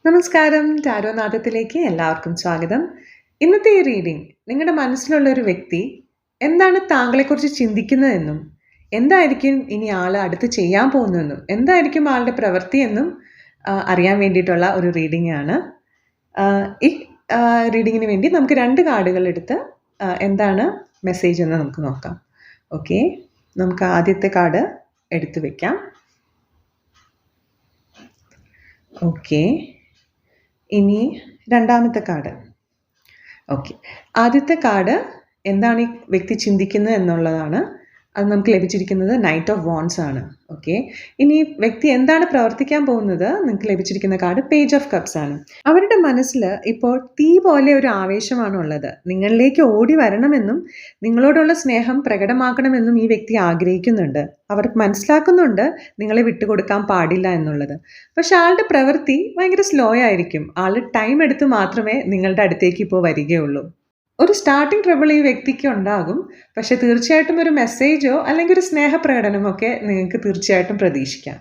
നമസ്കാരം. ടാരോനാഥത്തിലേക്ക് എല്ലാവർക്കും സ്വാഗതം. ഇന്നത്തെ ഈ റീഡിംഗ് നിങ്ങളുടെ മനസ്സിലുള്ള ഒരു വ്യക്തി എന്താണ് താങ്കളെക്കുറിച്ച് ചിന്തിക്കുന്നതെന്നും എന്തായിരിക്കും ഇനി ആൾ അടുത്ത് ചെയ്യാൻ പോകുന്നതെന്നും എന്തായിരിക്കും ആളുടെ പ്രവൃത്തി എന്നും അറിയാൻ വേണ്ടിയിട്ടുള്ള ഒരു റീഡിംഗ് ആണ്. ഈ റീഡിങ്ങിന് വേണ്ടി നമുക്ക് 2 കാർഡുകൾ എടുത്ത് എന്താണ് മെസ്സേജ് എന്ന് നമുക്ക് നോക്കാം. ഓക്കെ, നമുക്ക് ആദ്യത്തെ കാർഡ് എടുത്തു വെക്കാം. ഓക്കെ, ഇനി രണ്ടാമത്തെ കാർഡ്. ഓക്കെ, ആദ്യത്തെ കാർഡ് എന്താണ് ഈ വ്യക്തി ചിന്തിക്കുന്നത് എന്നുള്ളതാണ്. അത് നമുക്ക് ലഭിച്ചിരിക്കുന്നത് നൈറ്റ് ഓഫ് വാൺസ് ആണ്. ഓക്കെ, ഇനി വ്യക്തി എന്താണ് പ്രവർത്തിക്കാൻ പോകുന്നത്? നിങ്ങൾക്ക് ലഭിച്ചിരിക്കുന്ന കാർഡ് പേജ് ഓഫ് കപ്സ് ആണ്. അവരുടെ മനസ്സിൽ ഇപ്പോൾ തീ പോലെ ഒരു ആവേശമാണ് ഉള്ളത്. നിങ്ങളിലേക്ക് ഓടി വരണമെന്നും നിങ്ങളോടുള്ള സ്നേഹം പ്രകടമാക്കണമെന്നും ഈ വ്യക്തി ആഗ്രഹിക്കുന്നുണ്ട്. അവർ മനസ്സിലാക്കുന്നുണ്ട് നിങ്ങളെ വിട്ടുകൊടുക്കാൻ പാടില്ല എന്നുള്ളത്. പക്ഷെ ആളുടെ പ്രവൃത്തി ഭയങ്കര സ്ലോ ആയിരിക്കും. ആൾ ടൈം എടുത്ത് മാത്രമേ നിങ്ങളുടെ അടുത്തേക്ക് ഇപ്പോൾ വരികയുള്ളൂ. ഒരു സ്റ്റാർട്ടിംഗ് ട്രബിൾ ഈ വ്യക്തിക്ക് ഉണ്ടാകും. പക്ഷെ തീർച്ചയായിട്ടും ഒരു മെസ്സേജോ അല്ലെങ്കിൽ ഒരു സ്നേഹപ്രകടനമോ ഒക്കെ നിങ്ങൾക്ക് തീർച്ചയായിട്ടും പ്രതീക്ഷിക്കാം.